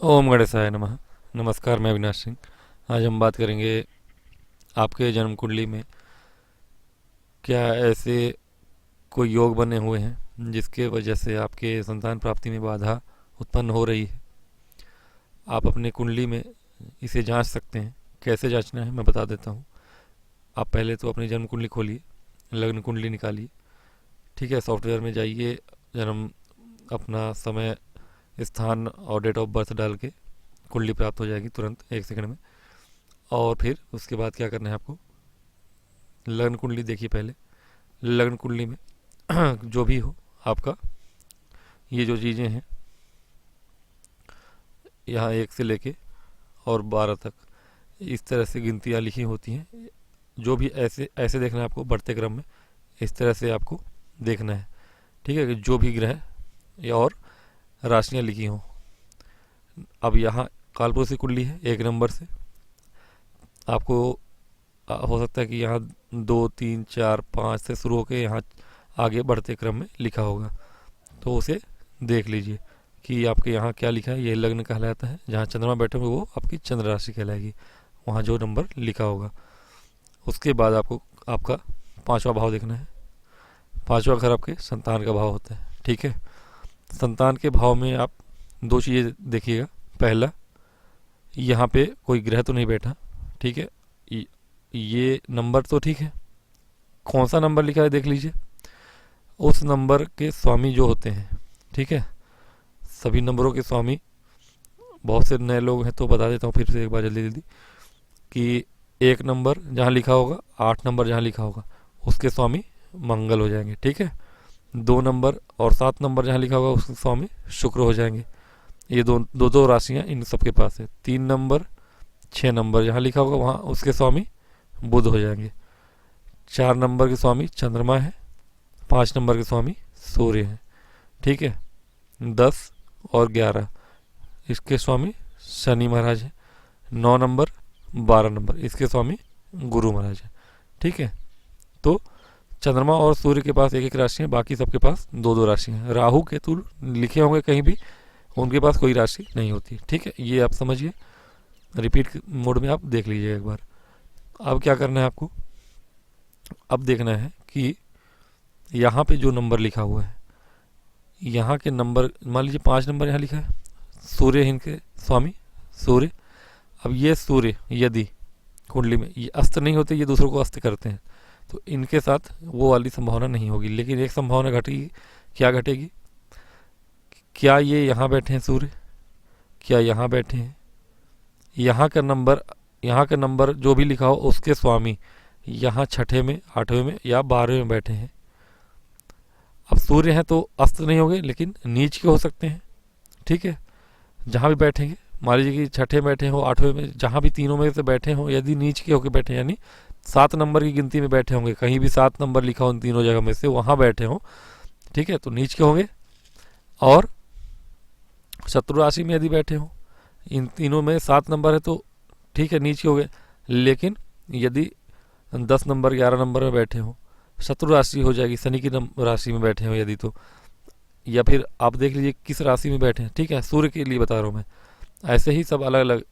ओम गणेशाय नमः। नमस्कार, मैं अविनाश सिंह। आज हम बात करेंगे आपके जन्म कुंडली में क्या ऐसे कोई योग बने हुए हैं जिसके वजह से आपके संतान प्राप्ति में बाधा उत्पन्न हो रही है। आप अपने कुंडली में इसे जांच सकते हैं। कैसे जांचना है मैं बता देता हूँ। आप पहले तो अपनी जन्म कुंडली खोलिए, लग्न कुंडली निकालिए। ठीक है, सॉफ्टवेयर में जाइए, जन्म, अपना समय, स्थान और डेट ऑफ बर्थ डाल के कुंडली प्राप्त हो जाएगी तुरंत 1 सेकंड में। और फिर उसके बाद क्या करना है आपको, लग्न कुंडली देखिए पहले। लग्न कुंडली में जो भी हो आपका, ये जो चीज़ें हैं यहाँ 1 से लेके और 12 तक इस तरह से गिनतियाँ लिखी होती हैं। जो भी ऐसे ऐसे देखना है आपको, बढ़ते क्रम में इस तरह से आपको देखना है। ठीक है, कि जो भी ग्रह या और राशियाँ लिखी हों। अब यहाँ कालपुरुष की कुंडली है 1 नंबर से। आपको हो सकता है कि यहाँ 2 3 4 5 से शुरू होकर यहाँ आगे बढ़ते क्रम में लिखा होगा, तो उसे देख लीजिए कि आपके यहाँ क्या लिखा है। ये लग्न कहलाता है। जहाँ चंद्रमा बैठे होंगे वो आपकी चंद्र राशि कहलाएगी, वहाँ जो नंबर लिखा होगा। उसके बाद आपको आपका 5वां भाव देखना है। 5वां घर आपके संतान का भाव होता है। ठीक है, संतान के भाव में आप दो चीज़ें देखिएगा। पहला, यहाँ पे कोई ग्रह तो नहीं बैठा। ठीक है, ये नंबर तो ठीक है, कौन सा नंबर लिखा है देख लीजिए। उस नंबर के स्वामी जो होते हैं, ठीक है, सभी नंबरों के स्वामी, बहुत से नए लोग हैं तो बता देता हूँ फिर से एक बार जल्दी जल्दी, कि 1 नंबर जहाँ लिखा होगा, 8 नंबर जहाँ लिखा होगा, उसके स्वामी मंगल हो जाएंगे। ठीक है, 2 नंबर और 7 नंबर जहाँ लिखा होगा उसके स्वामी शुक्र हो जाएंगे। ये दो राशियाँ इन सबके पास है। 3 नंबर 6 नंबर जहाँ लिखा होगा वहाँ उसके स्वामी बुध हो जाएंगे। 4 नंबर के स्वामी चंद्रमा है। 5 नंबर के स्वामी सूर्य हैं। ठीक है, 10 और 11 इसके स्वामी शनि महाराज हैं। 9 नंबर 12 नंबर इसके स्वामी गुरु महाराज हैं। ठीक है, तो चंद्रमा और सूर्य के पास एक एक राशि है, बाकी सबके पास दो दो राशि हैं। राहु केतु लिखे होंगे कहीं भी, उनके पास कोई राशि नहीं होती। ठीक है, ये आप समझिए। रिपीट मोड में आप देख लीजिए एक बार। अब क्या करना है आपको, अब देखना है कि यहाँ पे जो नंबर लिखा हुआ है, यहाँ के नंबर, मान लीजिए 5 नंबर यहाँ लिखा है, सूर्य है इनके स्वामी, सूर्य। अब ये सूर्य यदि कुंडली में ये अस्त नहीं होते, ये दूसरों को अस्त करते हैं, तो इनके साथ वो वाली संभावना नहीं होगी। लेकिन एक संभावना घटेगी। क्या घटेगी, क्या ये यहाँ बैठे हैं सूर्य, क्या यहाँ बैठे हैं, यहाँ का नंबर जो भी लिखा हो उसके स्वामी यहाँ 6ठे में, 8वें में या 12वें में बैठे हैं। अब सूर्य हैं तो अस्त नहीं होंगे, लेकिन नीच के हो सकते हैं। ठीक है, जहाँ भी बैठेंगे, मान लीजिए कि 6ठे में बैठे हो, 8वें में, जहाँ भी तीनों में से बैठे हो, यदि नीच के होकर बैठे, यानी 7 नंबर की गिनती में बैठे होंगे, कहीं भी 7 नंबर लिखा हो इन तीनों जगह में से, वहाँ बैठे हो, ठीक है, तो नीच के होंगे। और शत्रु राशि में यदि बैठे हो, इन तीनों में 7 नंबर है तो ठीक है, नीच के हो गए। लेकिन यदि 10 नंबर 11 नंबर में बैठे हो, शत्रु राशि हो जाएगी, शनि की राशि में बैठे हो यदि, तो या फिर आप देख लीजिए किस राशि में बैठे हैं। ठीक है, सूर्य के लिए बता रहा हूँ मैं। ऐसे ही सब अलग अलग,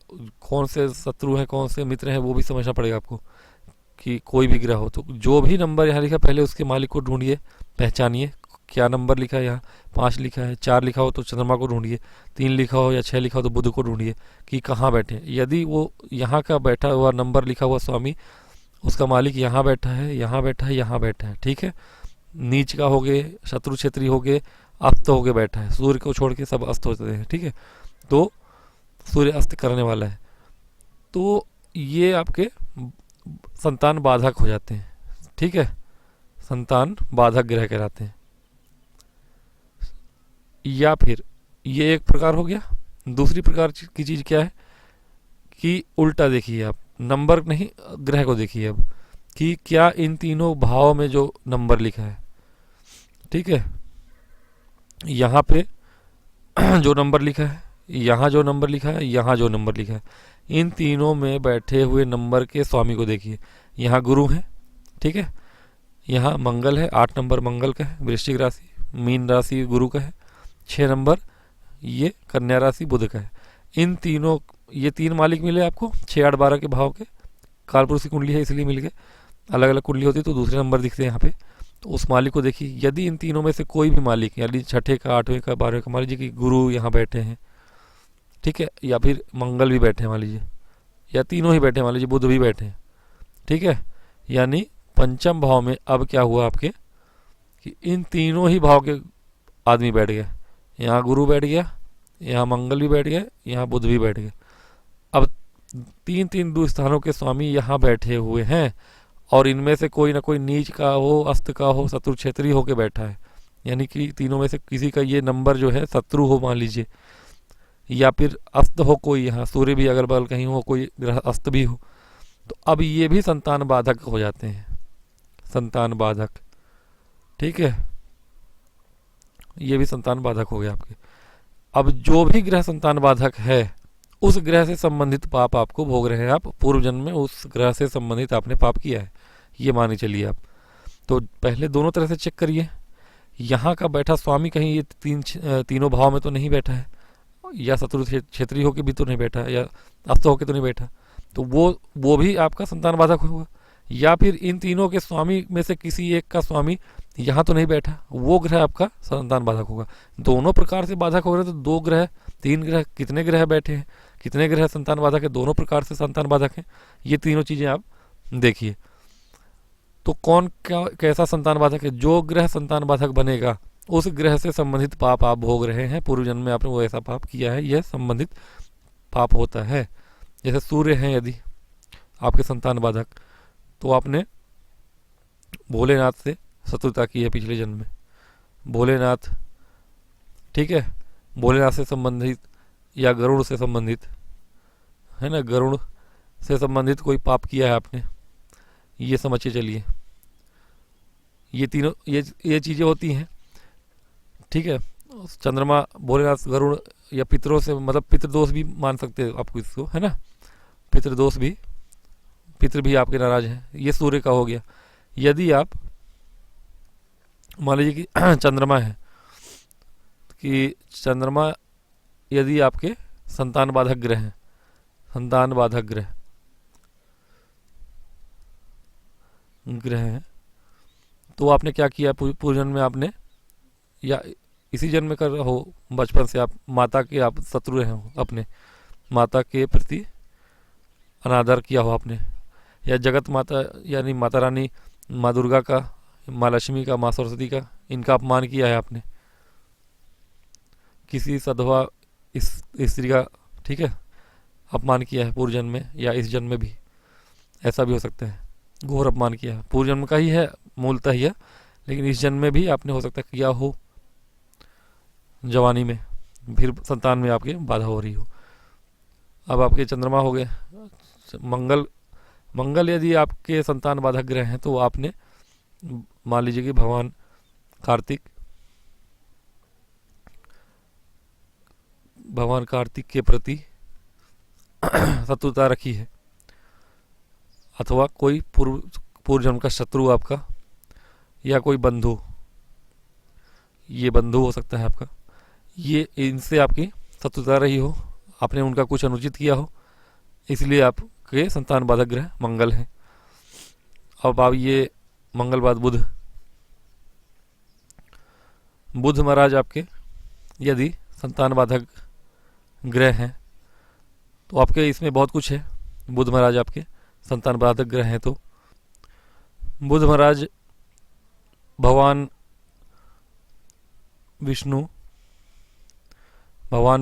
कौन से शत्रु हैं कौन से मित्र हैं वो भी समझना पड़ेगा आपको, कि कोई भी ग्रह हो तो जो भी नंबर यहाँ लिखा पहले उसके मालिक को ढूंढिए, पहचानिए क्या नंबर लिखा है। यहाँ 5 लिखा है, 4 लिखा हो तो चंद्रमा को ढूंढिए, 3 लिखा हो या 6 लिखा हो तो बुध को ढूंढिए कि कहाँ बैठे हैं। यदि वो यहाँ का बैठा हुआ नंबर लिखा हुआ स्वामी, उसका मालिक यहाँ बैठा है, यहाँ बैठा है, यहाँ बैठा है, ठीक है, नीच का हो गए, शत्रु क्षेत्री हो गए, अस्त हो गए बैठा है, सूर्य को छोड़ के सब अस्त होते हैं। ठीक है, तो सूर्य अस्त करने वाला है, तो ये आपके संतान बाधक हो जाते हैं। ठीक है, संतान बाधक ग्रह कहलाते हैं। या फिर ये एक प्रकार हो गया। दूसरी प्रकार की चीज क्या है कि उल्टा देखिए आप, नंबर नहीं ग्रह को देखिए अब, कि क्या इन तीनों भाव में जो नंबर लिखा है, ठीक है, यहाँ पे जो नंबर लिखा है, यहाँ जो नंबर लिखा है, यहाँ जो नंबर लिखा है, इन तीनों में बैठे हुए नंबर के स्वामी को देखिए। यहाँ गुरु है, ठीक है, यहाँ मंगल है, 8 नंबर मंगल का है, वृश्चिक राशि, मीन राशि गुरु का है, 6 नंबर ये कन्या राशि बुध का है। इन तीनों, ये 3 मालिक मिले आपको 6, 8, 12 के भाव के। कालपुरुष की कुंडली है इसलिए मिल गए, अलग अलग कुंडली होती तो दूसरे नंबर दिखते हैं यहाँ पे। तो उस मालिक को देखिए, यदि इन तीनों में से कोई भी मालिक, यानी छठे का, 8वें का, 12वें का, मान लीजिए कि गुरु यहाँ बैठे हैं, ठीक है, या फिर मंगल भी बैठे हैं मान लीजिए, या तीनों ही बैठे हैं मान लीजिए, बुध भी बैठे हैं, ठीक है, यानी पंचम भाव में अब क्या हुआ आपके कि इन तीनों ही भाव के आदमी बैठ गए। यहाँ गुरु बैठ गया, यहाँ मंगल भी बैठ गया, यहाँ बुध भी बैठ गए। अब 3 दो स्थानों के स्वामी यहाँ बैठे हुए हैं, और इनमें से कोई ना कोई नीच का हो, अस्त का हो, शत्रु क्षेत्रीय होके बैठा है। यानी कि तीनों में से किसी का ये नंबर जो है शत्रु हो मान लीजिए, या फिर अस्त हो कोई, यहाँ सूर्य भी अगल बगल कहीं हो, कोई ग्रह अस्त भी हो, तो अब ये भी संतान बाधक हो जाते हैं, संतान बाधक, ठीक है, ये भी संतान बाधक हो गया आपके। अब जो भी ग्रह संतान बाधक है, उस ग्रह से संबंधित पाप आपको भोग रहे हैं आप, पूर्व जन्म में उस ग्रह से संबंधित आपने पाप किया है, ये मानी चलिए आप। तो पहले दोनों तरह से चेक करिए, यहाँ का बैठा स्वामी कहीं ये तीनों भाव में तो नहीं बैठा है, या शत्रु क्षेत्रीय होके भी तो नहीं बैठा, या अस्त होके तो नहीं बैठा, तो वो भी आपका संतान बाधक होगा। या फिर इन तीनों के स्वामी में से किसी एक का स्वामी यहाँ तो नहीं बैठा, वो ग्रह आपका संतान बाधक होगा। दोनों प्रकार से बाधक हो रहे, तो 2 ग्रह 3 ग्रह, कितने ग्रह बैठे हैं, कितने ग्रह संतान बाधक है, दोनों प्रकार से संतान बाधक है। ये तीनों चीजें आप देखिए, तो कौन क्या कैसा संतान बाधक है। जो ग्रह संतान बाधक बनेगा, उस ग्रह से संबंधित पाप आप भोग रहे हैं, पूर्व जन्म में आपने वो ऐसा पाप किया है, यह संबंधित पाप होता है। जैसे सूर्य हैं यदि आपके संतान बाधक, तो आपने भोलेनाथ से शत्रुता की है पिछले जन्म में, भोलेनाथ, ठीक है, भोलेनाथ से संबंधित या गरुड़ से संबंधित, है ना, गरुड़ से संबंधित कोई पाप किया है आपने, ये समझिए चलिए। ये तीनों ये चीजें होती हैं, ठीक है। चंद्रमा, भोलेनाथ, गरुड़, या पितरों से, मतलब पितृदोष भी मान सकते हैं आपको इसको, है ना, पितृदोष भी, पितृ भी आपके नाराज हैं, ये सूर्य का हो गया। यदि आप मान लीजिए कि चंद्रमा है, कि चंद्रमा यदि आपके संतान बाधक ग्रह हैं, संतान बाधक ग्रह हैं, तो आपने क्या किया पूर्व जन्म में आपने, या इसी जन्म में कर हो, बचपन से आप माता के आप शत्रु रहे हो, अपने माता के प्रति अनादर किया हो आपने, या जगत माता यानी माता रानी, माँ दुर्गा का, माँ लक्ष्मी का, माँ सरस्वती का, इनका अपमान किया है आपने, किसी सधवा स्त्री का, ठीक है, अपमान किया है पूर्व जन्म में, या इस जन्म में भी, ऐसा भी हो सकता है, घोर अपमान किया है, पूर्व जन्म का ही है मूलतः ही है, लेकिन इस जन्म में भी आपने हो सकता है किया हो, जवानी में, फिर संतान में आपके बाधा हो रही हो। अब आपके चंद्रमा हो गए, मंगल यदि आपके संतान बाधक ग्रह हैं, तो आपने मान लीजिए कि भगवान कार्तिक के प्रति शत्रुता रखी है, अथवा कोई पूर्व जन्म का शत्रु आपका, या कोई बंधु, ये बंधु हो सकता है आपका, ये इनसे आपकी शत्रुता रही हो, आपने उनका कुछ अनुचित किया हो, इसलिए आपके संतान बाधक ग्रह मंगल है। अब आप ये मंगल बाद बुध महाराज आपके यदि संतान बाधक ग्रह हैं, तो आपके इसमें बहुत कुछ है। बुध महाराज आपके संतान बाधक ग्रह हैं, तो बुध महाराज भगवान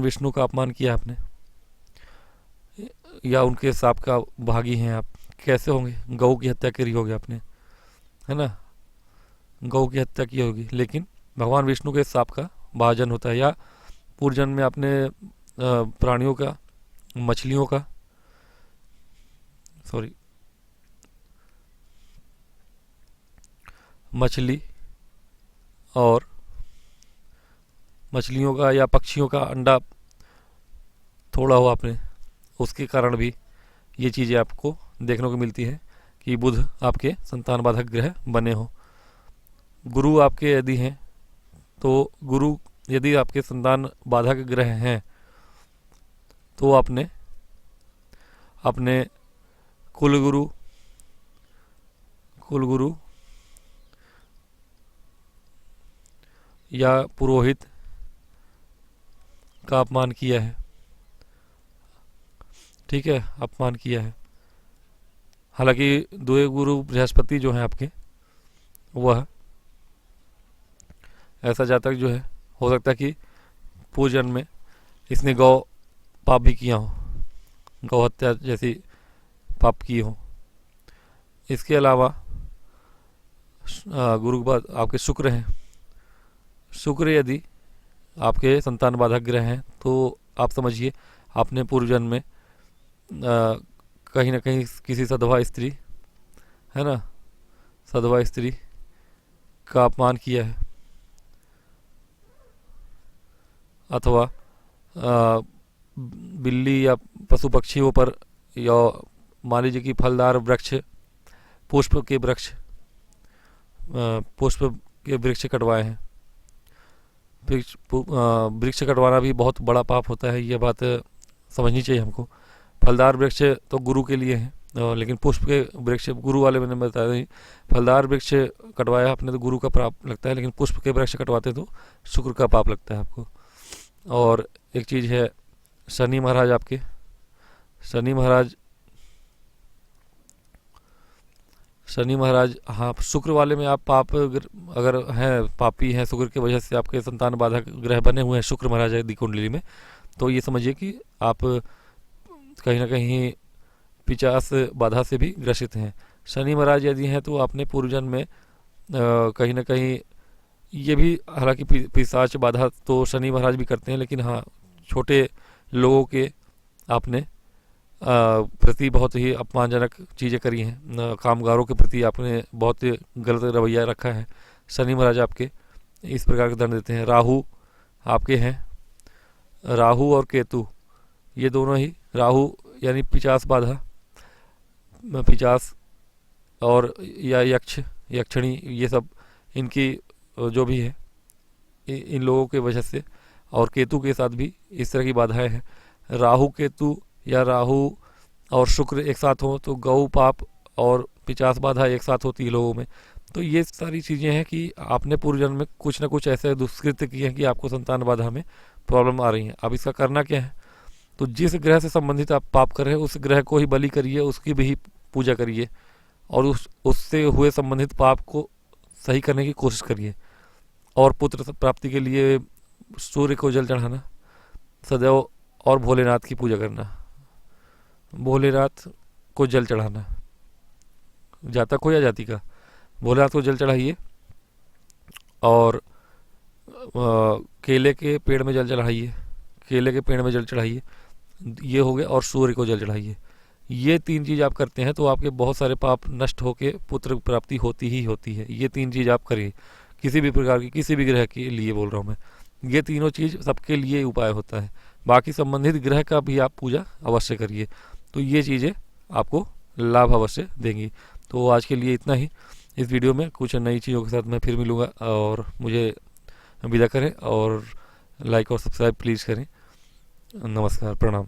विष्णु का अपमान किया आपने, या उनके साप का भागी हैं आप, कैसे होंगे, गौ की हत्या करी होगी आपने, है ना, गौ की हत्या की होगी, लेकिन भगवान विष्णु के साप का भाजन होता है। या पूर्व जन्म में आपने प्राणियों का, मछलियों का, मछलियों का या पक्षियों का अंडा थोड़ा हो आपने, उसके कारण भी ये चीज़ें आपको देखने को मिलती है कि बुध आपके संतान बाधक ग्रह बने हो। गुरु आपके यदि हैं, तो गुरु यदि आपके संतान बाधक ग्रह हैं, तो आपने अपने कुलगुरु या पुरोहित का अपमान किया है, ठीक है, अपमान किया है। हालांकि द्वय गुरु बृहस्पति जो हैं आपके, वह ऐसा जातक जो है, हो सकता है कि पूर्व जन्म में इसने गौ पाप भी किया हो, गौ हत्या जैसी पाप की हो। इसके अलावा गुरु के बाद आपके शुक्र हैं। शुक्र यदि आपके संतान बाधक ग्रह हैं तो आप समझिए आपने पूर्व जन्म में कहीं ना कहीं किसी सधवा स्त्री, है ना, सधवा स्त्री का अपमान किया है, अथवा बिल्ली या पशु पक्षियों पर, या मान लीजिए कि फलदार वृक्ष, पुष्प के वृक्ष कटवाए हैं। वृक्ष कटवाना भी बहुत बड़ा पाप होता है, यह बात समझनी चाहिए हमको। फलदार वृक्ष तो गुरु के लिए हैं, लेकिन पुष्प के वृक्ष गुरु वाले मैंने बताया नहीं। फलदार वृक्ष कटवाया आपने तो गुरु का पाप लगता है, लेकिन पुष्प के वृक्ष कटवाते तो शुक्र का पाप लगता है आपको। और एक चीज़ है शनि महाराज आपके, शनि महाराज, हाँ, शुक्र वाले में आप पाप अगर हैं, पापी हैं, शुक्र की वजह से आपके संतान बाधक ग्रह बने हुए हैं शुक्र महाराज यदि कुंडली में, तो ये समझिए कि आप कहीं ना कहीं 50 बाधा से भी ग्रसित हैं। शनि महाराज यदि हैं तो आपने पूर्व जन्म में कहीं ना कहीं ये भी, हालांकि पिशाच बाधा तो शनि महाराज भी करते हैं, लेकिन हाँ, छोटे लोगों के आपने प्रति बहुत ही अपमानजनक चीज़ें करी हैं, कामगारों के प्रति आपने बहुत गलत रवैया रखा है। शनि महाराज आपके इस प्रकार के दंड देते हैं। राहु आपके हैं, राहु और केतु, ये दोनों ही, राहु यानी 50 बाधा, 50 और या यक्षिणी, ये सब इनकी जो भी है इन लोगों के वजह से, और केतु के साथ भी इस तरह की बाधाएं हैं। राहु केतु या राहु और शुक्र एक साथ हो तो गौ पाप और 50 बाधा एक साथ होती है लोगों में। तो ये सारी चीज़ें हैं कि आपने पूर्व जन्म में कुछ ना कुछ ऐसे दुष्कृत्य किए हैं कि आपको संतान बाधा में प्रॉब्लम आ रही है। अब इसका करना क्या है, तो जिस ग्रह से संबंधित आप पाप कर रहे हैं उस ग्रह को ही बलि करिए, उसकी भी पूजा करिए, और उससे हुए संबंधित पाप को सही करने की कोशिश करिए। और पुत्र प्राप्ति के लिए सूर्य को जल चढ़ाना सदैव, और भोलेनाथ की पूजा करना, भोलेनाथ को जल चढ़ाना, जातक हो या जाति का, भोलेनाथ को जल चढ़ाइए, और केले के पेड़ में जल चढ़ाइए, केले के पेड़ में जल चढ़ाइए, ये हो गया, और सूर्य को जल चढ़ाइए। ये 3 चीज़ आप करते हैं तो आपके बहुत सारे पाप नष्ट होके पुत्र प्राप्ति होती ही होती है। ये 3 चीज़ आप करिए, किसी भी प्रकार की, किसी भी ग्रह के लिए बोल रहा हूँ मैं, ये तीनों चीज़ सबके लिए उपाय होता है। बाकी संबंधित ग्रह का भी आप पूजा अवश्य करिए, तो ये चीज़ें आपको लाभ अवश्य देंगी। तो आज के लिए इतना ही। इस वीडियो में कुछ नई चीज़ों के साथ मैं फिर मिलूँगा, और मुझे विदा करें, और लाइक और सब्सक्राइब प्लीज़ करें। नमस्कार, प्रणाम।